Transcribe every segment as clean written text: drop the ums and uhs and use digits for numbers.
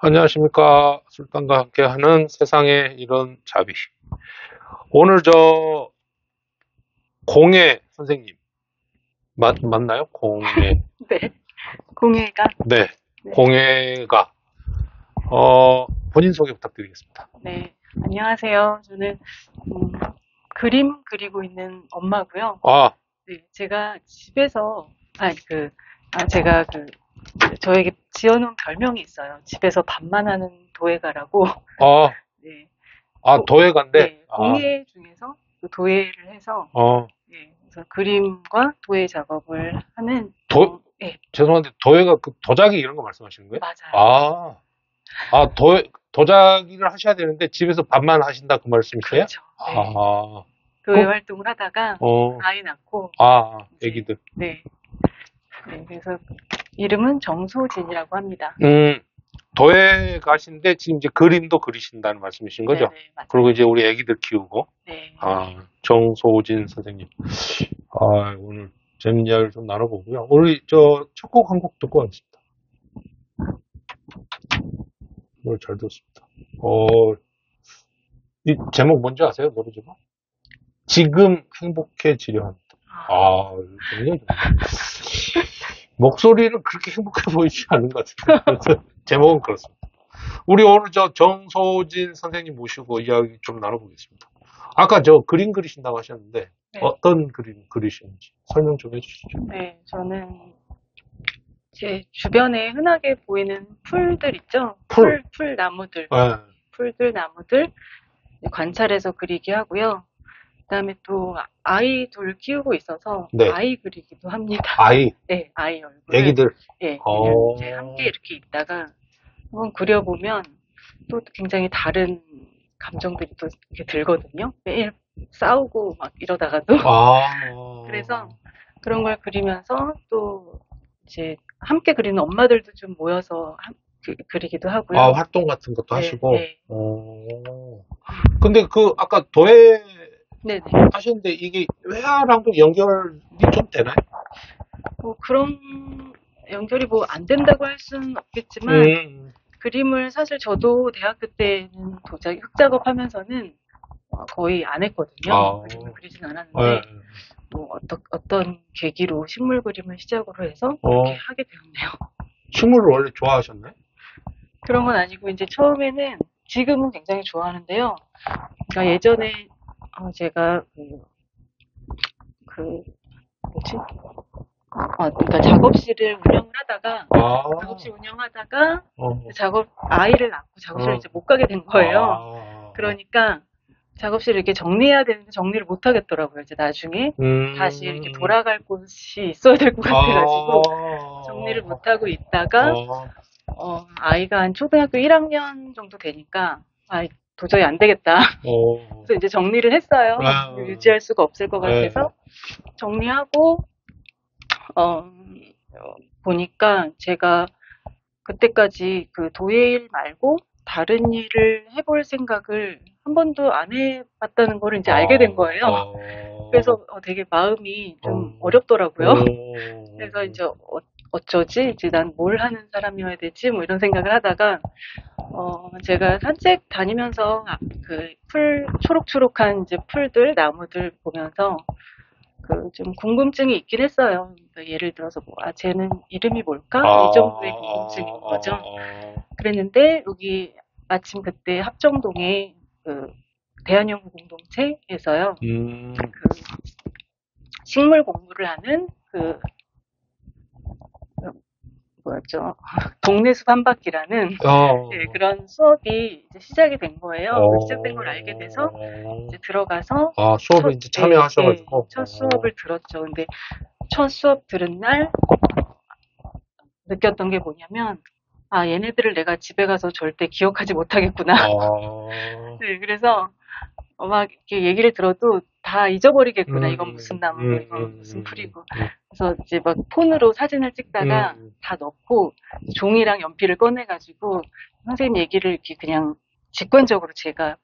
안녕하십니까. 술단과 함께하는 세상의 이런 자비. 오늘 공예 선생님 맞나요? 공예. 네, 공예가. 네, 네, 공예가 본인 소개 부탁드리겠습니다. 네, 안녕하세요. 저는 음, 그림 그리고 있는 엄마고요. 아, 네, 제가 집에서 제가 저에게 지어놓은 별명이 있어요. 집에서 밥만 하는 도예가라고. 아, 네, 도예가인데. 네, 공예 중에서 또 도예를 해서 네, 그래서 그림과 도예 작업을 하는. 네, 죄송한데 도예가 그 도자기 이런 거 말씀하시는 거예요? 맞아요. 도자기를 하셔야 되는데 집에서 밥만 하신다 그 말씀이세요? 그렇죠. 네, 아, 도예 활동을 하다가 어, 아이 낳고 이제, 애기들. 네. 네, 그래서 이름은 정소진이라고 합니다. 도예가신데 지금 이제 그림도 그리신다는 말씀이신 거죠? 네네, 맞아요. 그리고 이제 우리 애기들 키우고. 네. 정소진 선생님. 오늘 재밌는 이야기를 좀 나눠보고요. 오늘 첫 곡 한 곡 듣고 가겠습니다. 오늘 잘 들었습니다. 이 제목 뭔지 아세요? 노래 제목? 지금 행복해지려 합니다. 굉장히 좋네요. 목소리는 그렇게 행복해 보이지 않는 것 같은데. 제목은 그렇습니다. 우리 오늘 정소진 선생님 모시고 이야기 좀 나눠보겠습니다. 아까 그림 그리신다고 하셨는데, 네. 어떤 그림 그리시는지 설명 좀 해주시죠. 네, 저는 제 주변에 흔하게 보이는 풀들 있죠? 풀나무들. 네. 풀들, 나무들 관찰해서 그리기 하고요. 그다음에 또 아이 둘 키우고 있어서 네. 아이 그리기도 합니다. 아이? 네, 아이 얼굴. 애기들? 네, 그냥 이제 함께 이렇게 있다가 한번 그려보면 또 굉장히 다른 감정들이 또 이렇게 들거든요. 매일 싸우고 막 이러다가도. 그래서 그런 걸 그리면서 또 이제 함께 그리는 엄마들도 좀 모여서 그리기도 하고요. 활동 같은 것도 하시고. 네. 근데 아까 도예 네네. 하시는데 이게 회화랑도 연결이 좀 되나요? 뭐 그런 연결이 뭐 안 된다고 할 수는 없겠지만 그림을 사실 저도 대학교 때는 도자기 흙작업 하면서는 거의 안 했거든요. 그림을 그리진 않았는데 뭐 어떤 계기로 식물 그림을 시작으로 해서 그렇게 하게 되었네요. 식물을 원래 좋아하셨나요? 그런 건 아니고 이제 처음에는 지금은 굉장히 좋아하는데요. 그러니까 예전에 제가 그러니까 작업실을 아이를 낳고 작업실을 이제 못 가게 된 거예요. 그러니까 작업실을 이렇게 정리해야 되는데 정리를 못 하겠더라고요. 이제 나중에 다시 이렇게 돌아갈 곳이 있어야 될 것 같아가지고 정리를 못 하고 있다가 아이가 한 초등학교 1학년 정도 되니까 도저히 안 되겠다. 그래서 이제 정리를 했어요. 유지할 수가 없을 것 같아서 정리하고 보니까 제가 그때까지 그 도예일 말고 다른 일을 해볼 생각을 한 번도 안 해봤다는 걸 이제 알게 된 거예요. 그래서 되게 마음이 좀 어렵더라고요. 그래서 이제 어쩌지? 이제 난 뭘 하는 사람이어야 되지? 뭐 이런 생각을 하다가 제가 산책 다니면서 그 초록초록한 이제 풀들, 나무들 보면서 좀 궁금증이 있긴 했어요. 그러니까 예를 들어서 쟤는 이름이 뭘까? 이 정도의 궁금증인 거죠. 그랬는데 여기 마침 그때 합정동에 그 대한연구 공동체에서요. 그 식물 공부를 하는 동네 숲 한 바퀴라는 그런 수업이 이제 시작이 된 거예요. 시작된 걸 알게 돼서 이제 들어가서 수업에 이제 참여하셔가지고 첫 수업을 들었죠. 근데 첫 수업 들은 날 느꼈던 게 뭐냐면 얘네들을 내가 집에 가서 절대 기억하지 못하겠구나. 네, 그래서 막 이렇게 얘기를 들어도 다 잊어버리겠구나. 이건 무슨 나무고, 이건 무슨 풀이고. 그래서 이제 막 폰으로 사진을 찍다가 다 넣고 종이랑 연필을 꺼내가지고 선생님 얘기를 이렇게 그냥 직관적으로 제가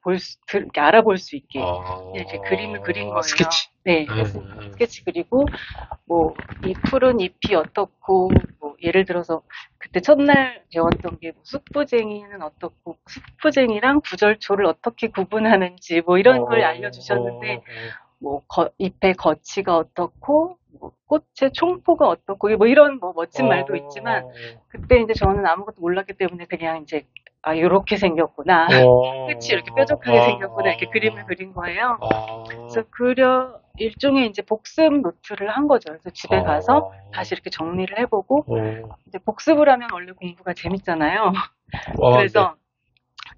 이렇게 알아볼 수 있게 이렇게 그림을 그린 거예요. 스케치. 네, 스케치 그리고 이 풀은 잎이 어떻고 예를 들어서 그때 첫날 배웠던 게 뭐 숙부쟁이는 어떻고 숙부쟁이랑 구절초를 어떻게 구분하는지 뭐 이런 걸 알려주셨는데 뭐 잎의 거치가 어떻고 뭐 꽃의 총포가 어떻고 뭐 이런 뭐 멋진 말도 있지만 그때 이제 저는 아무것도 몰랐기 때문에 그냥 이제 아 요렇게 생겼구나 끝이 이렇게 뾰족하게 생겼구나 이렇게 그림을 그린 거예요. 그래서 일종의 이제 복습 노트를 한 거죠. 그래서 집에 가서 다시 이렇게 정리를 해보고 이제 복습을 하면 원래 공부가 재밌잖아요. 그래서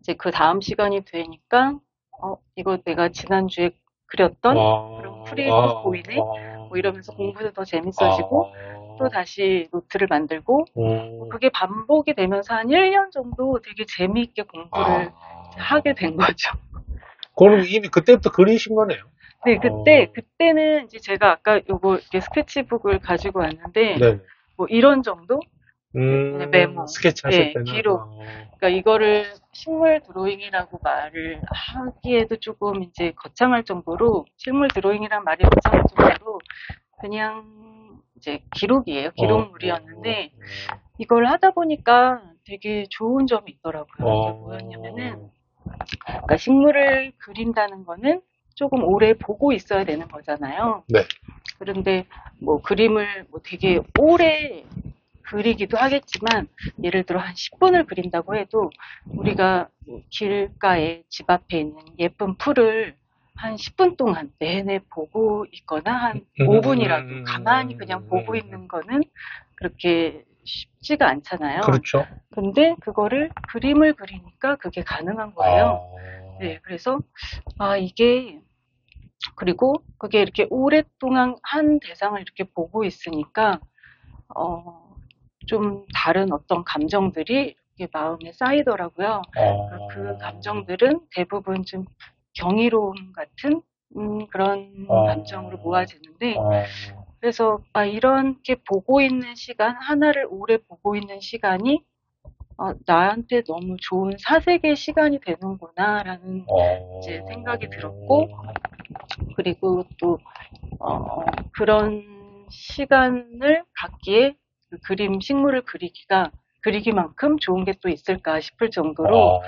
이제 그 다음 시간이 되니까 이거 내가 지난주에 그렸던 그런 풀이도 보이네 뭐 이러면서 공부도 더 재밌어지고 또 다시 노트를 만들고 그게 반복이 되면서 한 1년 정도 되게 재미있게 공부를 하게 된 거죠. 그럼 이미 그때부터 그리신 거네요? 네, 그때는 이제 제가 아까 요거 이렇게 스케치북을 가지고 왔는데 네. 뭐 이런 정도? 그냥 메모. 스케치 하실 때는? 기록. 그러니까 이거를 식물 드로잉이라고 말을 하기에도 조금 이제 거창할 정도로 식물 드로잉이란 말이 거창할 정도로 그냥 이제 기록이에요. 기록물이었는데 이걸 하다 보니까 되게 좋은 점이 있더라고요. 이게 뭐였냐면은 그러니까 식물을 그린다는 거는 조금 오래 보고 있어야 되는 거잖아요. 네. 그런데 뭐 그림을 뭐 되게 오래 그리기도 하겠지만 예를 들어 한 10분을 그린다고 해도 우리가 길가에 집 앞에 있는 예쁜 풀을 한 10분 동안 내내 보고 있거나 한 5분이라도 가만히 그냥 보고 있는 거는 그렇게 쉽지가 않잖아요. 그렇죠. 근데 그거를 그림을 그리니까 그게 가능한 거예요. 네, 그래서 이게 그리고 그게 이렇게 오랫동안 한 대상을 이렇게 보고 있으니까 좀 다른 어떤 감정들이 이렇게 마음에 쌓이더라고요. 그 감정들은 대부분 좀 경이로움 같은 그런 감정으로 모아지는데 그래서 이렇게 보고 있는 시간 하나를 오래 보고 있는 시간이 나한테 너무 좋은 사색의 시간이 되는구나라는 이제 생각이 들었고 그리고 또 그런 시간을 갖기에 그 식물을 그리기만큼 좋은 게 또 있을까 싶을 정도로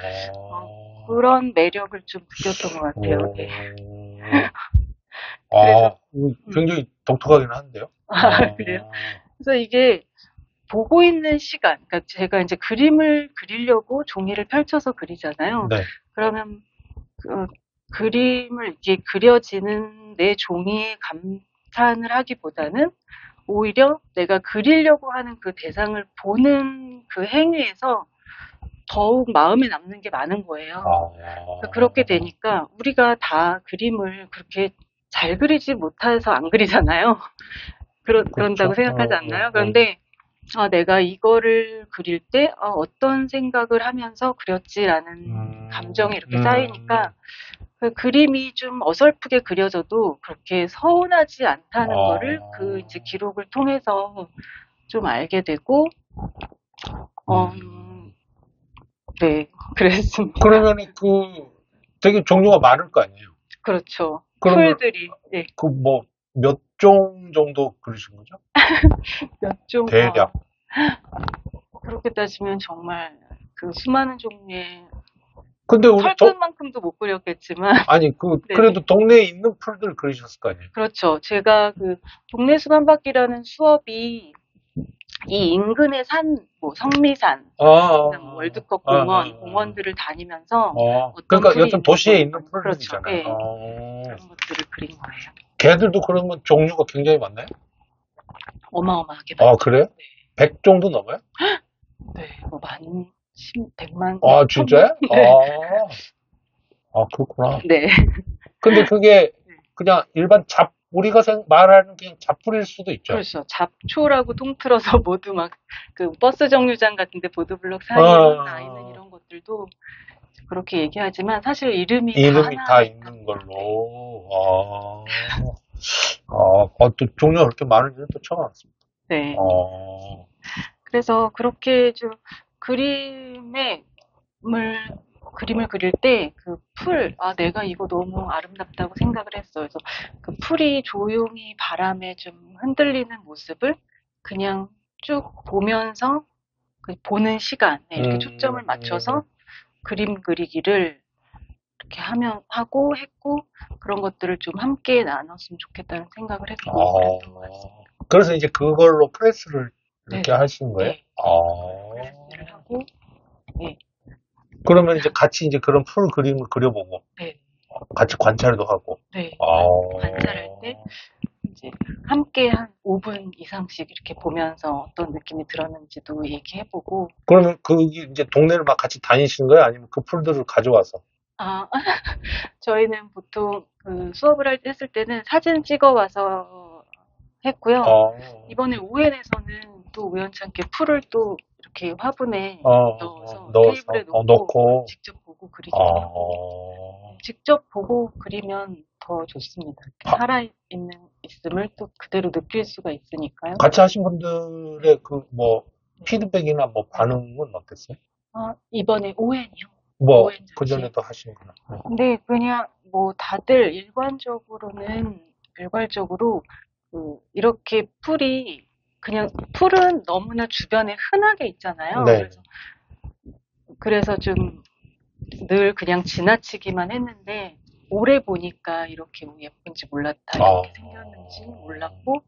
그런 매력을 좀 느꼈던 것 같아요. 네. 그래서 굉장히 독특하긴 한데요. 그래요? 그래서 이게 보고 있는 시간, 그러니까 제가 이제 그림을 그리려고 종이를 펼쳐서 그리잖아요. 네. 그러면 그림을 이렇게 그려지는 내 종이에 감탄을 하기보다는 오히려 내가 그리려고 하는 그 대상을 보는 그 행위에서 더욱 마음에 남는 게 많은 거예요. 그렇게 되니까 우리가 다 그림을 그렇게 잘 그리지 못해서 안 그리잖아요. 그런다고 생각하지 않나요? 그런데 내가 이거를 그릴 때 어떤 생각을 하면서 그렸지라는 감정이 이렇게 쌓이니까 그 그림이 좀 어설프게 그려져도 그렇게 서운하지 않다는 거를 그 이제 기록을 통해서 좀 알게 되고 네, 그랬습니다. 그러면 되게 종류가 많을 거 아니에요? 그렇죠. 풀들이. 네. 몇 종 정도 그리신 거죠? 몇 종? 대략. 그렇게 따지면 정말 그 수많은 종류의 근데 털끝만큼도 못 그렸겠지만. 아니, 그래도 동네에 있는 풀들 그리셨을 거 아니에요? 그렇죠. 제가 동네 숲 한 바퀴라는 수업이 이 인근의 성미산, 월드컵 공원들을 다니면서 그러니까 여튼 도시에 있는 풀들이잖아요. 그렇죠. 네. 그런 것들을 그린 거예요. 걔들도 그러면 종류가 굉장히 많나요? 어마어마하게 많죠. 그래요? 네. 100 정도 넘어요? 네, 100만. 진짜요? 네. 그렇구나. 네. 근데 그게 그냥 일반 우리가 말하는 그냥 잡풀일 수도 있죠. 그렇죠. 잡초라고 통틀어서 모두 버스 정류장 같은데 보도블록 사이에 나 있는 이런 것들도 그렇게 얘기하지만 사실 이름이 다 있는 걸로. 또 종류가 그렇게 많은지는 또 처음 알았습니다. 네. 그래서 그렇게 좀 그림을 그릴 때 그 풀, 내가 이거 너무 아름답다고 생각을 했어. 그래서 그 풀이 조용히 바람에 좀 흔들리는 모습을 그냥 쭉 보면서 그 보는 시간에 이렇게 초점을 맞춰서 그림 그리기를 이렇게 하고 했고 그런 것들을 좀 함께 나눴으면 좋겠다는 생각을 했고 그랬던 것 같습니다. 그래서 이제 그걸로 프레스를 이렇게 네. 하신 거예요? 네. 아. 프레스를 하고 네. 그러면 이제 같이 이제 그런 풀 그림을 그려보고 네. 같이 관찰도 하고. 네. 아. 관찰할 때 이제 함께 한 5분 이상씩 이렇게 보면서 어떤 느낌이 들었는지도 얘기해보고. 그러면 거기 이제 동네를 막 같이 다니시는 거예요? 아니면 그 풀들을 가져와서? 아, 저희는 보통 그 수업을 했을 때는 사진 찍어와서 했고요. 이번에 오엔에서는 또 우연찮게 풀을 또 이렇게 화분에 넣어서 테이블에 놓고 직접 보고 그리기도 하고 직접 보고 그리면 더 좋습니다. 살아있음을 또 그대로 느낄 수가 있으니까요. 같이 하신 분들의 그 뭐 피드백이나 뭐 반응은 어땠어요? 이번에 오엔이요. 뭐 그전에도 하시는구나. 근데 그냥 뭐 다들 일괄적으로 이렇게 풀은 너무나 주변에 흔하게 있잖아요. 네. 그래서 좀 늘 그냥 지나치기만 했는데 오래 보니까 이렇게 예쁜지 몰랐다, 이렇게 생겼는지 몰랐고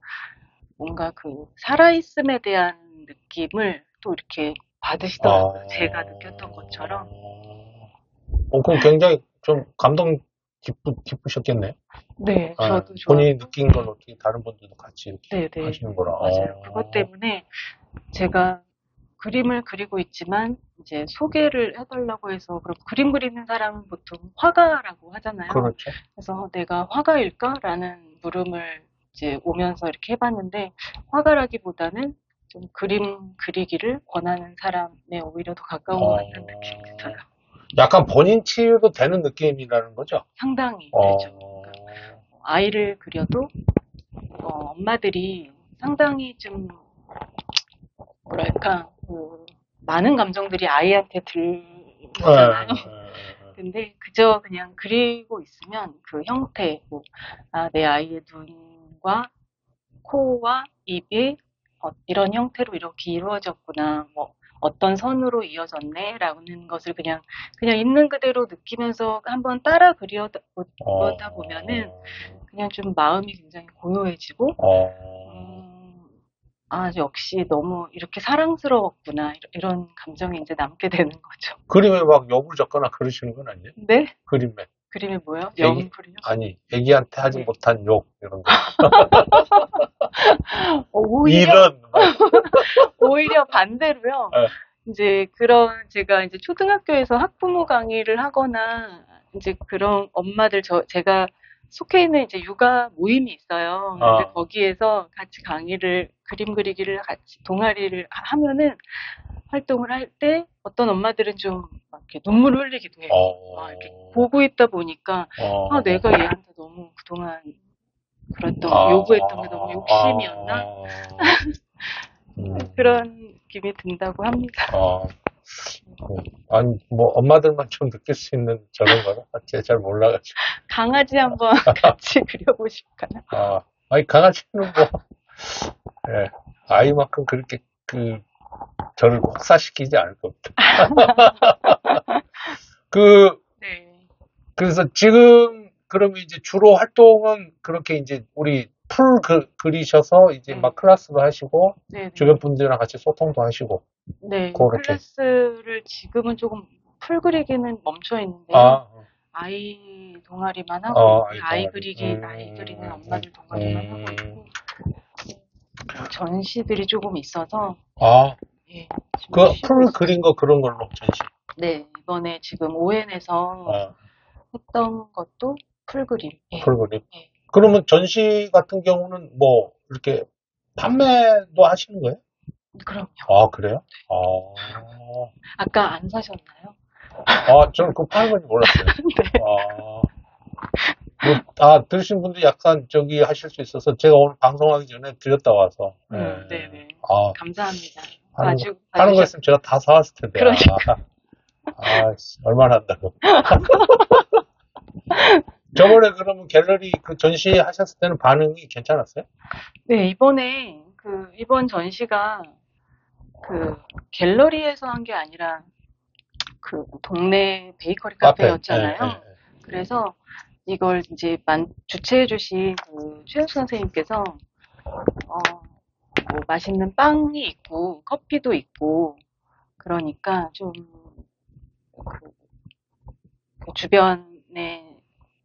뭔가 그 살아있음에 대한 느낌을 또 이렇게 받으시더라고요. 제가 느꼈던 것처럼. 그럼 굉장히 좀 감동 깊으셨겠네요. 네, 저도 본인이 느낀 걸 어떻게 다른 분들도 같이 이렇게 네네. 하시는 거라. 맞아요. 그것 때문에 제가 그림을 그리고 있지만 이제 소개를 해달라고 해서 그럼 그림 그리는 사람은 보통 화가라고 하잖아요. 그렇죠. 그래서 내가 화가일까라는 물음을 이제 오면서 이렇게 해봤는데 화가라기보다는 좀 그림 그리기를 권하는 사람에 오히려 더 가까운 것 같은 느낌이 들어요. 약간 본인 치유도 되는 느낌이라는 거죠? 상당히 되죠. 그러니까 아이를 그려도 엄마들이 상당히 좀 뭐랄까 많은 감정들이 아이한테 들잖아요. 근데 그저 그냥 그리고 있으면 그 형태, 내 아이의 눈과 코와 입이 이런 형태로 이렇게 이루어졌구나, 뭐 어떤 선으로 이어졌네 라는 것을 그냥 있는 그대로 느끼면서 한번 따라 그려다 보면은 그냥 좀 마음이 굉장히 고요해지고 역시 너무 이렇게 사랑스러웠구나 이런 감정이 이제 남게 되는 거죠. 그림에 막 욕을 적거나 그러시는 건 아니에요? 네? 그림에 뭐요? 영풀이요? 아니, 애기한테 하지 못한 욕 이런 거. 오히려 반대로요. 이제 제가 이제 초등학교에서 학부모 강의를 하거나 이제 그런 엄마들 제가 속해 있는 이제 육아 모임이 있어요. 근데 거기에서 같이 그림 그리기를 같이 동아리를 하면은 활동을 할 때 어떤 엄마들은 좀 이렇게 눈물을 흘리기도 해요. 이렇게 보고 있다 보니까 내가 얘한테 너무 그동안 요구했던 게 너무 욕심이었나? 그런 느낌이 든다고 합니다. 아니, 뭐, 엄마들만 좀 느낄 수 있는 저런 거는 제가 잘 몰라가지고. 강아지 한번 같이 그려보실까요? 아니, 강아지는 뭐, 예, 아이만큼 그렇게, 저를 혹사시키지 않을 겁니다. 네. 그래서 지금, 그러면 이제 주로 활동은 그렇게 이제 우리 풀 그리셔서 이제 막 클래스도 하시고, 주변 분들이랑 같이 소통도 하시고. 네, 클래스를 지금은 조금 풀 그리기는 멈춰 있는데요. 아이 동아리만 하고 있고요. 아이 그리는 엄마들 동아리만 하고 있고, 전시들이 조금 있어서. 예, 풀 그린 거 그런 걸로 전시. 네, 이번에 지금 오엔에서 했던 것도 풀 그림. 풀 그림. 예. 그러면 전시 같은 경우는 뭐 이렇게 판매도 하시는 거예요? 그럼요. 그래요? 아까 안 사셨나요? 저는 그거 파는 건지 몰랐어요. 네. 들으신 분들이 약간 하실 수 있어서 제가 오늘 방송하기 전에 들렸다 와서. 네네. 감사합니다. 하는 거 있으면 제가 다 사왔을 텐데. 얼마나 한다고. 저번에 그러면 갤러리 그 전시 하셨을 때는 반응이 괜찮았어요? 네, 이번 전시가 그 갤러리에서 한 게 아니라 그 동네 베이커리 카페. 카페였잖아요. 예, 예. 그래서 이걸 이제 주최해주신 그 최현수 선생님께서 뭐 맛있는 빵이 있고 커피도 있고 그러니까 좀 그 주변의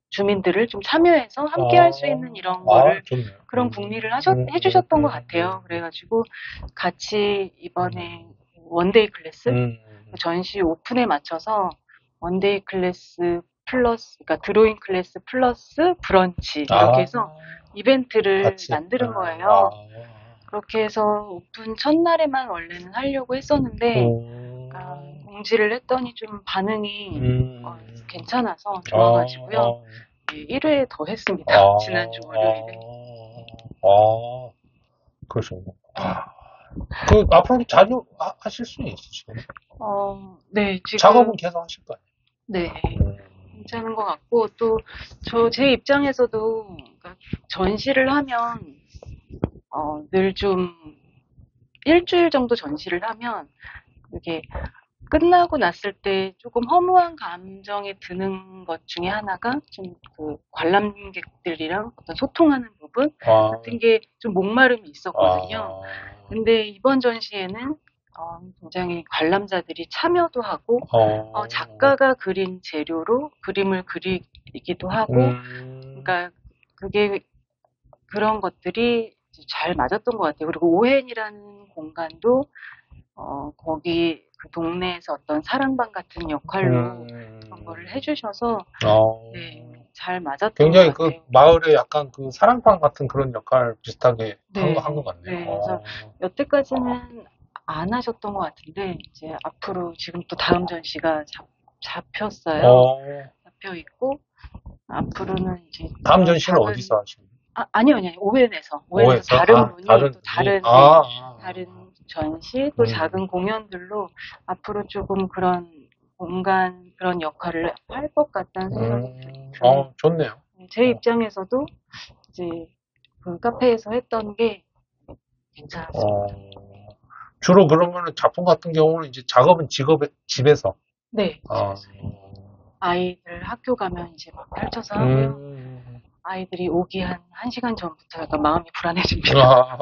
주민들을 좀 참여해서 함께 할 수 있는 이런 거를 좋네요. 그런 국리를 해주셨던 것 같아요. 그래가지고 같이 이번에 원데이 클래스 전시 오픈에 맞춰서 원데이 클래스 플러스, 그러니까 드로잉 클래스 플러스 브런치 이렇게 해서 이벤트를 같이. 만드는 거예요. 그렇게 해서 오픈 첫날에만 원래는 하려고 했었는데 그러니까 공지를 했더니 좀 반응이 괜찮아서 좋아가지고요. 1회 더 했습니다. 지난주 월요일에. 그러시군요. 그 앞으로 자주 하실 수 있으시죠? 네, 지금 작업은 계속 하실 거예요? 네, 괜찮은 것 같고 또 제 입장에서도 그러니까 전시를 하면 늘 좀 일주일 정도 전시를 하면 이게 끝나고 났을 때 조금 허무한 감정이 드는 것 중에 하나가 좀 그 관람객들이랑 어떤 소통하는 부분 같은 게 좀 목마름이 있었거든요. 근데 이번 전시에는 굉장히 관람자들이 참여도 하고 작가가 그린 재료로 그림을 그리기도 하고 그러니까 그런 것들이 잘 맞았던 것 같아요. 그리고 오헨이라는 공간도 거기 그 동네에서 어떤 사랑방 같은 역할로 그런 거를 해주셔서 네, 잘 맞았던 굉장히 것 같아요. 그 마을에 약간 그 사랑방 같은 그런 역할 비슷하게 네, 한 것 같네요. 네, 그래서 여태까지는 안 하셨던 것 같은데 이제 앞으로 지금 또 다음 전시가 잡혔어요. 잡혀 있고 앞으로는 이제 다음 전시는 어디서 하시나요? 아니요. 오웬에서 다른 분이 또 다른 전시 또 작은 공연들로 앞으로 조금 그런 공간 그런 역할을 할 것 같다는 생각이 들어요. 좋네요. 제 입장에서도 이제 그 카페에서 했던 게 괜찮았습니다. 주로 그러면 작품 같은 경우는 이제 작업은 집에서. 네. 아이들 학교 가면 이제 막 펼쳐서 하고요. 아이들이 오기 한 1시간 전부터 약간 마음이 불안해집니다.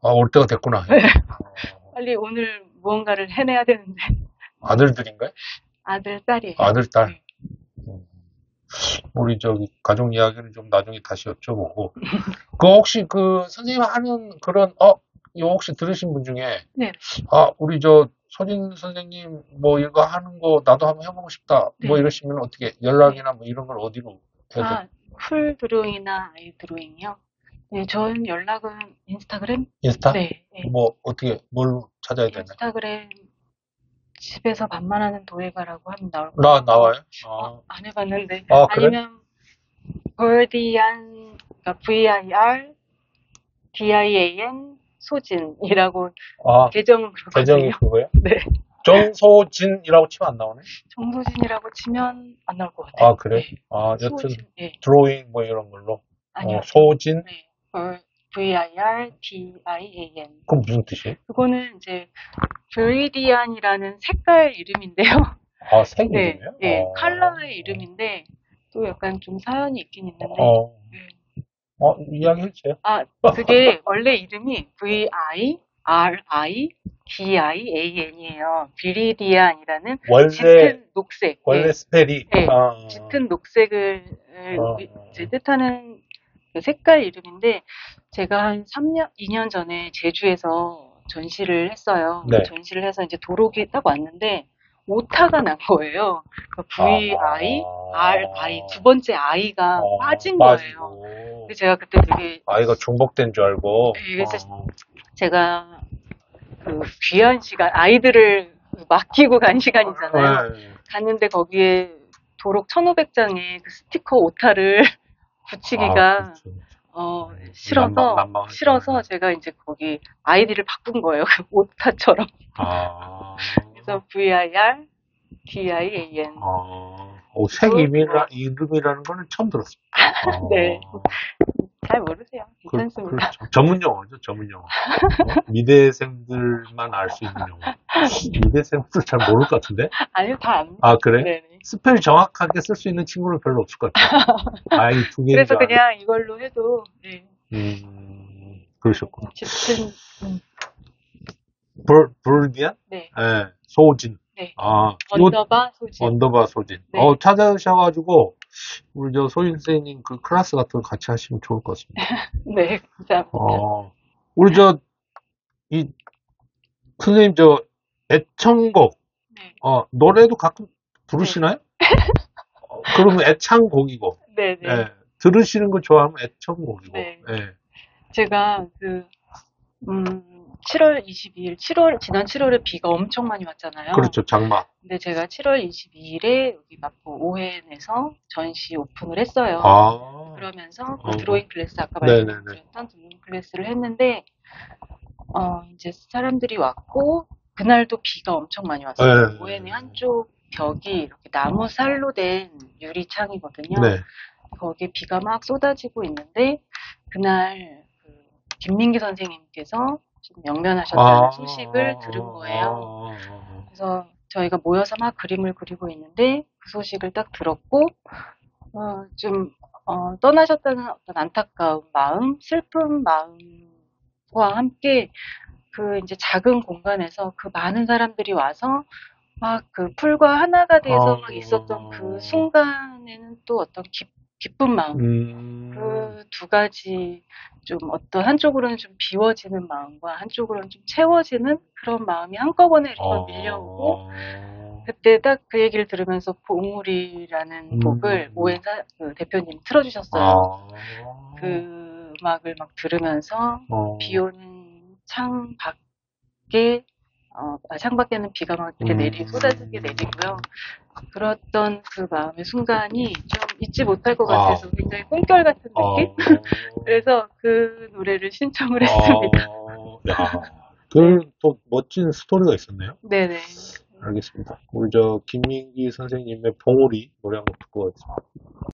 올 때가 됐구나. 빨리 오늘 무언가를 해내야 되는데. 아들들인가요? 아들, 딸이에요. 아들, 딸. 네. 우리 가족 이야기는 좀 나중에 다시 여쭤보고. 혹시 선생님 하는 그런, 이거 혹시 들으신 분 중에, 네. 우리 소진 선생님 이거 하는 거 나도 한번 해보고 싶다. 네. 이러시면 어떻게 연락이나 이런 걸 어디로 해야 돼요? 풀 드로잉이나 아이 드로잉이요? 네, 저는 연락은 인스타그램? 인스타? 네. 어떻게, 뭘로 찾아야 되나요? 인스타그램 집에서 밥만 하는 도예가라고 하면 나올 거예요. 나와요? 안 해봤는데. 그래? 아니면 birdian, 그러니까 VIRDIAN 소진이라고 계정은 그렇거든요. 계정이 그거예요? 네. 정소진이라고 치면 안 나오네? 정소진이라고 치면 안 나올 것 같아요. 그래? 네. 여튼, 네. 드로잉 이런 걸로. 아니요. 소진? 네. VIRDIAN. 그건 무슨 뜻이에요? 그거는 이제 브리디안이라는 색깔 이름인데요. 색 이름이에요? 네. 컬러의 이름인데 또 약간 좀 사연이 있긴 있는데. 이야기 해주세요. 그게 원래 이름이 VIRIDIAN이에요. 비리디안이라는 짙은 녹색. 원래 스펠이. 짙은 녹색을 이제 뜻하는 그 색깔 이름인데 제가 한 2년 전에 제주에서 전시를 했어요. 네. 전시를 해서 이제 도록이 딱 왔는데 오타가 난 거예요. VIRI 두 번째 I가 빠진 거예요. 그래서 제가 그때 되게 아이가 중복된 줄 알고. 그래서 제가 그 귀한 시간 아이들을 맡기고 간 시간이잖아요. 갔는데 거기에 도록 1,500장의 그 스티커 오타를 붙이기가 싫어서 제가 이제 거기 아이디를 바꾼 거예요. 그 오타처럼. 그래서 VIRDIAN. 색 이름이라는 거는 처음 들었습니다. 네. 잘 모르세요. 괜찮습니다. 그렇죠. 전문 용어죠, 전문 용어. 미대생들만 알 수 있는 용어. 미대생들 잘 모를 것 같은데? 아니요, 다 압니다. 아, 그래? 네네. 스펠 정확하게 쓸 수 있는 친구는 별로 없을 것 같아요. 아이 두 개인 그래서 줄 알고. 그냥 이걸로 해도, 네. 그러셨구나. 어쨌든, 불디안? 네. 예, 소진. 네. 아, 언더바 소진. 언더바 소진. 네. 찾아오셔가지고, 우리 저 소진 선생님 그 클래스 같은 거 같이 하시면 좋을 것 같습니다. 네, 감사합니다. 우리 선생님 애청곡, 네. 노래도 가끔 부르시나요? 그러면 애창곡이고, 네네. 예, 들으시는 거 좋아하면 애청곡이고, 네. 예. 제가 7월 22일, 지난 7월에 비가 엄청 많이 왔잖아요. 그렇죠, 장마. 근데 제가 7월 22일에 여기 마포 오해엔에서 전시 오픈을 했어요. 그러면서 그 드로잉 클래스, 아까 말씀드렸던 드로잉 클래스를 했는데, 이제 사람들이 왔고, 그날도 비가 엄청 많이 왔어요. 네. 오해엔의 한쪽 벽이 이렇게 나무 살로 된 유리창이거든요. 네. 거기에 비가 막 쏟아지고 있는데, 그날 김민기 선생님께서 좀 영면하셨다는 소식을 들은 거예요. 그래서 저희가 모여서 막 그림을 그리고 있는데 그 소식을 딱 들었고 떠나셨다는 어떤 안타까운 마음, 슬픈 마음과 함께 그 이제 작은 공간에서 그 많은 사람들이 와서 막 그 풀과 하나가 돼서 막 있었던 그 순간에는 또 어떤 기쁜 마음, 그 두 가지 좀 어떤 한쪽으로는 좀 비워지는 마음과 한쪽으로는 좀 채워지는 그런 마음이 한꺼번에 이렇게 밀려오고 그때 딱 그 얘기를 들으면서 봉우리라는 곡을 오해엔 그 대표님 틀어주셨어요. 그 음악을 막 들으면서 비 오는 창 밖에는 비가 막 이렇게 쏟아지게 내리고요. 그랬던 그 마음의 순간이 좀 잊지 못할 것 같아서 굉장히 꿈결 같은 느낌? 그래서 그 노래를 신청을 했습니다. 또 멋진 스토리가 있었네요. 네네. 알겠습니다. 우리 김민기 선생님의 봉우리 노래 한곡 듣고 가겠습니다.